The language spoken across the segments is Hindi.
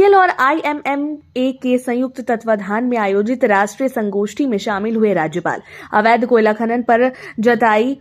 बीसीसीएल और आईएमएमए के संयुक्त तत्वाधान में आयोजित राष्ट्रीय संगोष्ठी में शामिल हुए राज्यपाल। अवैध कोयला खनन पर जताई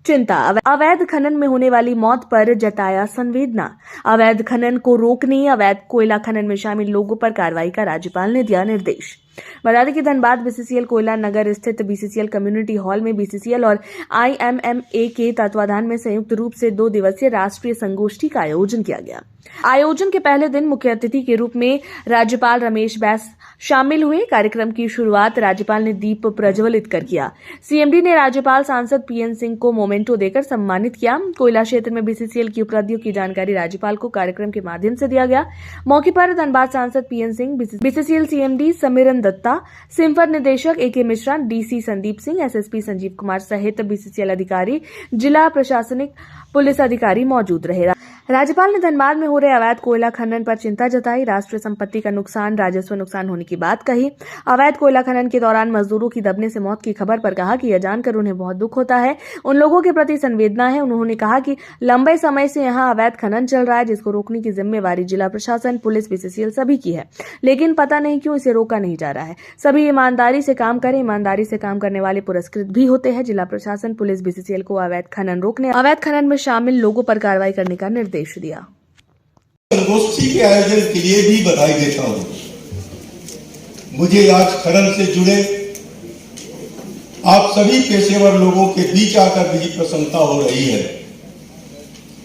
चिंता, अवैध खनन में होने वाली मौत पर जताया संवेदना, अवैध खनन को रोकने, अवैध कोयला खनन में शामिल लोगों पर कार्रवाई का राज्यपाल ने दिया निर्देश। बता दें कि धनबाद बीसीसीएल कोयला नगर स्थित बीसीसीएल कम्युनिटी हॉल में बीसीसीएल और आईएमएमए के तत्वाधान में संयुक्त रूप से 2 दिवसीय राष्ट्रीय संगोष्ठी का आयोजन किया गया। आयोजन के पहले दिन मुख्य अतिथि के रूप में राज्यपाल रमेश बैस शामिल हुए। कार्यक्रम की शुरुआत राज्यपाल ने दीप प्रज्वलित कर किया। सीएमडी ने राज्यपाल सांसद पीएन सिंह को मोमेंटो देकर सम्मानित किया। कोयला क्षेत्र में बीसीसीएल की उपलब्धियों की जानकारी राज्यपाल को कार्यक्रम के माध्यम से दिया गया। मौके पर धनबाद सांसद PN Singh, BCCL CMD Samiran Datta, CIMFR निदेशक AK Mishra, DC Sandeep Singh, SSP Sanjeev Kumar सहित बीसीसीएल अधिकारी, जिला प्रशासनिक पुलिस अधिकारी मौजूद रहे। राज्यपाल ने धनबाद में हो रहे अवैध कोयला खनन पर चिंता जताई। राष्ट्रीय संपत्ति का नुकसान, राजस्व नुकसान होने की बात कही। अवैध कोयला खनन के दौरान मजदूरों की दबने से मौत की खबर पर कहा कि यह जानकर उन्हें बहुत दुख होता है, उन लोगों के प्रति संवेदना है। उन्होंने कहा कि लंबे समय से यहां अवैध खनन चल रहा है, जिसको रोकने की जिम्मेवारी जिला प्रशासन, पुलिस, बीसीसीएल सभी की है, लेकिन पता नहीं क्यों इसे रोका नहीं जा रहा है। सभी ईमानदारी से काम करें, ईमानदारी से काम करने वाले पुरस्कृत भी होते हैं। जिला प्रशासन, पुलिस, बीसीसीएल को अवैध खनन रोकने, अवैध खनन में शामिल लोगों पर कार्रवाई करने का निर्देश दिया। संगोष्ठी के आयोजन के लिए भी बधाई देता हूं। मुझे आज खनन से जुड़े आप सभी पेशेवर लोगों के बीच आकर भी प्रसन्नता हो रही है।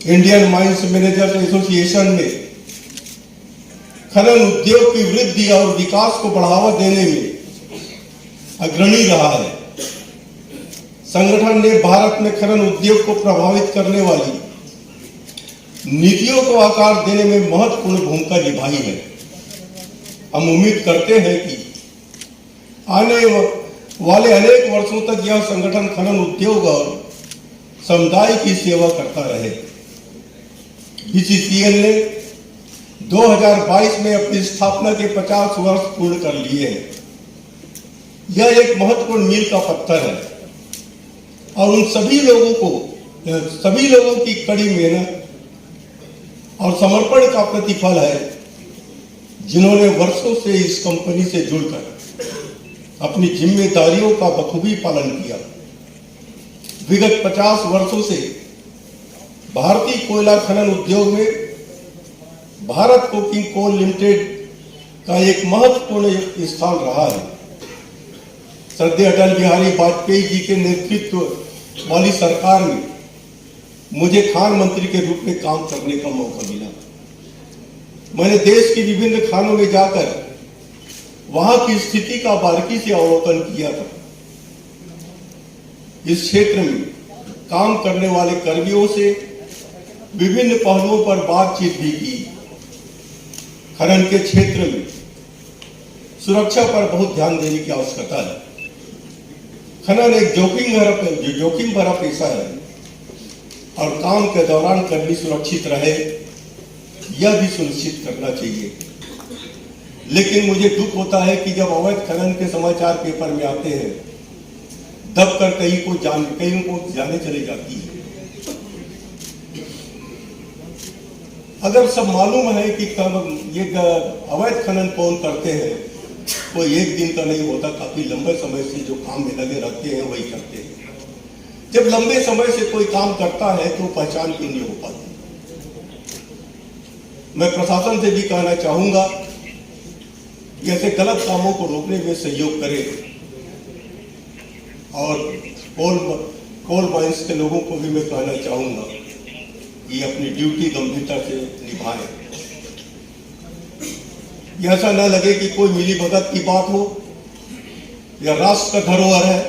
इंडियन माइंस मैनेजर्स एसोसिएशन में खनन उद्योग की वृद्धि और विकास को बढ़ावा देने में अग्रणी रहा है। संगठन ने भारत में खनन उद्योग को प्रभावित करने वाली नीतियों को आकार देने में महत्वपूर्ण भूमिका निभाई है। हम उम्मीद करते हैं कि आने वाले अनेक वर्षों तक यह संगठन खनन उद्योग और समुदाय की सेवा करता रहे। बीसीसीएल ने 2022 में अपनी स्थापना के 50 वर्ष पूर्ण कर लिए हैं। यह एक महत्वपूर्ण मील का पत्थर है और उन सभी लोगों की कड़ी मेहनत और समर्पण का प्रतिफल है, जिन्होंने वर्षों से इस कंपनी से जुड़कर अपनी जिम्मेदारियों का बखूबी पालन किया। विगत 50 वर्षों से भारतीय कोयला खनन उद्योग में भारत कोकिंग कोल लिमिटेड का एक महत्वपूर्ण स्थान रहा है। श्रद्धेय अटल बिहारी वाजपेयी जी के नेतृत्व वाली सरकार में मुझे खान मंत्री के रूप में काम करने का मौका मिला। मैंने देश की विभिन्न खानों में जाकर वहां की स्थिति का बारीकी से अवलोकन किया था। इस क्षेत्र में काम करने वाले कर्मियों से विभिन्न पहलुओं पर बातचीत भी की। खनन के क्षेत्र में सुरक्षा पर बहुत ध्यान देने की आवश्यकता है। खनन एक जोखिम भरा पेशा है और काम के दौरान कर्मी सुरक्षित रहे, यह भी सुनिश्चित करना चाहिए। लेकिन मुझे दुख होता है कि जब अवैध खनन के समाचार पेपर में आते हैं, दबकर कहीं को जाने चले जाती है। अगर सब मालूम है कि ये अवैध खनन कौन करते हैं, कोई एक दिन का नहीं होता, काफी लंबे समय से जो काम में लगे रहते हैं वही करते हैं। जब लंबे समय से कोई काम करता है तो पहचान क्यों नहीं हो पाती। मैं प्रशासन से भी कहना चाहूंगा कि ऐसे गलत कामों को रोकने में सहयोग करें और कोल माइंस के लोगों को भी मैं कहना चाहूंगा कि अपनी ड्यूटी गंभीरता से निभाएं। ऐसा न लगे कि कोई मिलीभगत की बात हो। यह राष्ट्र का धरोहर है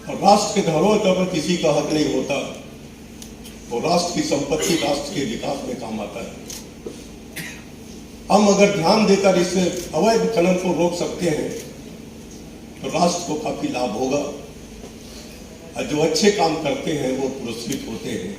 और राष्ट्र के धरोहर पर किसी का हक नहीं होता। और राष्ट्र की संपत्ति राष्ट्र के विकास में काम आता है। हम अगर ध्यान देकर इस अवैध खनन को रोक सकते हैं तो राष्ट्र को काफी लाभ होगा और जो अच्छे काम करते हैं वो पुरस्कृत होते हैं।